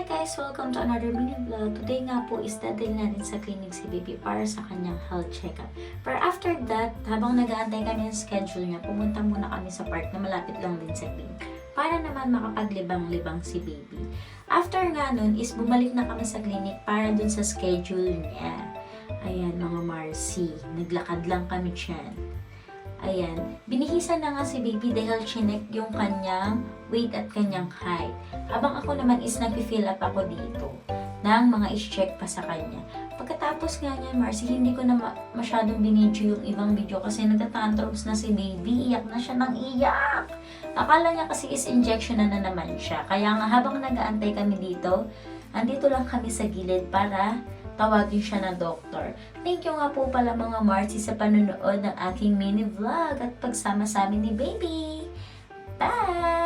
guys! Welcome to another mini vlog. Today nga po is dadalhin natin sa clinic si baby para sa kanyang health checkup. But after that, habang nag-aantay kami ng schedule niya, pumunta muna kami sa park na malapit lang din sa clinic para naman makapaglibang-libang si baby. After nga nun is bumalik na kami sa clinic para dun sa schedule niya. Ayan mga Marcy, naglakad lang kami dyan. Ayan, binihisan na nga si baby dahil chinek yung kanyang weight at kanyang height. Habang ako naman is nag-fill up ako dito ng mga is-check pa sa kanya. Pagkatapos nga niya, Marcy, hindi ko na masyadong binidyo yung ibang video kasi nagtatantrums na si baby. Iyak na siya ng iyak. Akala niya kasi is injection na naman siya. Kaya nga habang nag-aantay kami dito, andito lang kami sa gilid para tawagin siya ng doktor. Thank you nga po pala mga Marcy sa panonood ng aking mini vlog at pagsama sa amin ni baby. Bye!